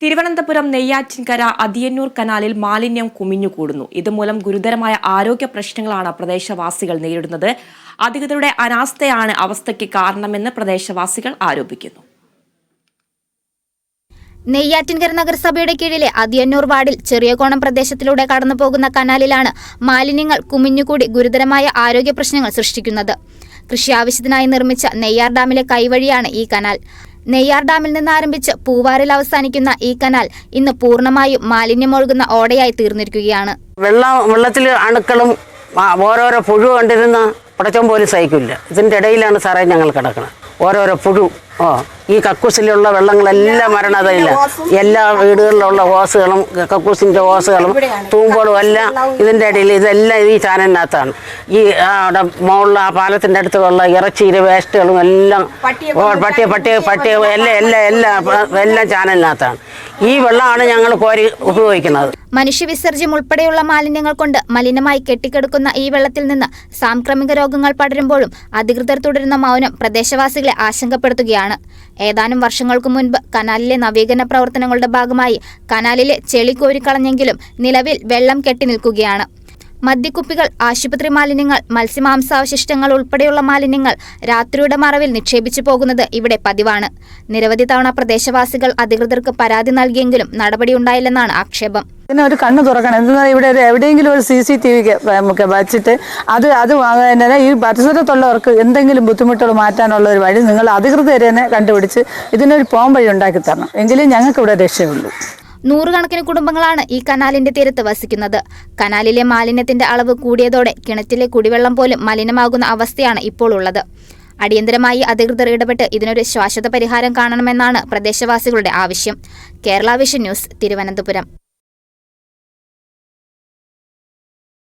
തിരുവനന്തപുരം നെയ്യാറ്റിൻകര അതിയന്നൂർ കനാലിൽ മാലിന്യം കുമിഞ്ഞുകൂടുന്നു. ഇതുമൂലം ഗുരുതരമായ ആരോഗ്യ പ്രശ്നങ്ങളാണ് പ്രദേശവാസികൾ നേരിടുന്നത്. അധികൃതരുടെ അനാസ്ഥയാണ് അവസ്ഥയ്ക്ക് കാരണമെന്ന് പ്രദേശവാസികൾ ആരോപിക്കുന്നു. നെയ്യാറ്റിൻകര നഗരസഭയുടെ കീഴിലെ അതിയന്നൂർ വാർഡിൽ ചെറിയകോണം പ്രദേശത്തിലൂടെ കടന്നുപോകുന്ന കനാലിലാണ് മാലിന്യങ്ങൾ കുമിഞ്ഞുകൂടി ഗുരുതരമായ ആരോഗ്യ പ്രശ്നങ്ങൾ സൃഷ്ടിക്കുന്നത്. കൃഷി ആവശ്യത്തിനായി നിർമ്മിച്ച നെയ്യാർ ഡാമിലെ കൈവഴിയാണ് ഈ കനാൽ. നെയ്യാർ ഡാമിൽ നിന്ന് ആരംഭിച്ച് പൂവാറിൽ അവസാനിക്കുന്ന ഈ കനാൽ ഇന്ന് പൂർണ്ണമായും മാലിന്യമൊഴുകുന്ന ഓടയായി തീർന്നിരിക്കുകയാണ്. വെള്ളത്തിൽ അണുക്കളും ഓരോരോ പുഴു കണ്ടിരുന്ന പടച്ചം പോലും സഹിക്കില്ല. ഇതിൻ്റെ ഇടയിലാണ് സാറേ ഞങ്ങൾ കിടക്കുന്നത്. ഓരോരോ പുഴു ഈ കക്കൂസിലുള്ള വെള്ളങ്ങളെല്ലാം മരണതയില്ല. എല്ലാ വീടുകളിലുള്ള ഓസുകളും കക്കൂസിൻ്റെ ഓസുകളും തൂമ്പുകളും എല്ലാം ഇതിൻ്റെ ഇടയിൽ ഇതെല്ലാം ഈ ചാനലിനകത്താണ്. ഈ അവിടെ മുകളിൽ ആ പാലത്തിൻ്റെ അടുത്തുള്ള ഇറച്ചിയുടെ വേസ്റ്റുകളും എല്ലാം പട്ടിയ എല്ലാം ചാനലിനകത്താണ്. ഈ വെള്ളമാണ് ഞങ്ങൾ കോരി ഉപയോഗിക്കുന്നത്. മനുഷ്യവിസർജ്യം ഉൾപ്പെടെയുള്ള മാലിന്യങ്ങൾ കൊണ്ട് മലിനമായി കെട്ടിക്കിടക്കുന്ന ഈ വെള്ളത്തിൽ നിന്ന് സാംക്രമിക രോഗങ്ങൾ പടരുമ്പോഴും അധികൃതർ തുടരുന്ന മൗനം പ്രദേശവാസികളെ ആശങ്കപ്പെടുത്തുകയാണ്. ഏതാനും വർഷങ്ങൾക്കു മുൻപ് കനാലിലെ നവീകരണ പ്രവർത്തനങ്ങളുടെ ഭാഗമായി കനാലിലെ ചെളി കോരിക്കളഞ്ഞെങ്കിലും നിലവിൽ വെള്ളം കെട്ടി നിൽക്കുകയാണ്. മദ്യക്കുപ്പികൾ, ആശുപത്രി മാലിന്യങ്ങൾ, മത്സ്യമാംസാവശിഷ്ടങ്ങൾ ഉൾപ്പെടെയുള്ള മാലിന്യങ്ങൾ രാത്രിയുടെ മറവിൽ നിക്ഷേപിച്ചു പോകുന്നത് ഇവിടെ പതിവാണ്. നിരവധി തവണ പ്രദേശവാസികൾ അധികൃതർക്ക് പരാതി നൽകിയെങ്കിലും നടപടിയുണ്ടായില്ലെന്നാണ് ആക്ഷേപം. ഒരു കണ്ണ് തുറക്കണം. എന്നാൽ ഇവിടെ എവിടെയെങ്കിലും ഒരു CCTV വച്ചിട്ട് അത് തന്നെ ഈ പരിസരത്തുള്ളവർക്ക് എന്തെങ്കിലും ബുദ്ധിമുട്ടുകൾ മാറ്റാനുള്ള ഒരു വഴി നിങ്ങൾ അധികൃതർ തന്നെ കണ്ടുപിടിച്ച് ഇതിനൊരു പോംവഴി ഉണ്ടാക്കി തരണം. എങ്കിലേ ഞങ്ങൾക്ക് ഇവിടെ രക്ഷയുള്ളൂ. നൂറുകണക്കിന് കുടുംബങ്ങളാണ് ഈ കനാലിന്റെ തീരത്ത് വസിക്കുന്നത്. കനാലിലെ മാലിന്യത്തിന്റെ അളവ് കൂടിയതോടെ കിണറ്റിലെ കുടിവെള്ളം പോലും മലിനമാകുന്ന അവസ്ഥയാണ് ഇപ്പോൾ ഉള്ളത്. അടിയന്തരമായി അധികൃതർ ഇടപെട്ട് ഇതിനൊരു ശാശ്വത പരിഹാരം കാണണമെന്നാണ് പ്രദേശവാസികളുടെ ആവശ്യം. Kerala vision news, Thiruvananthapuram.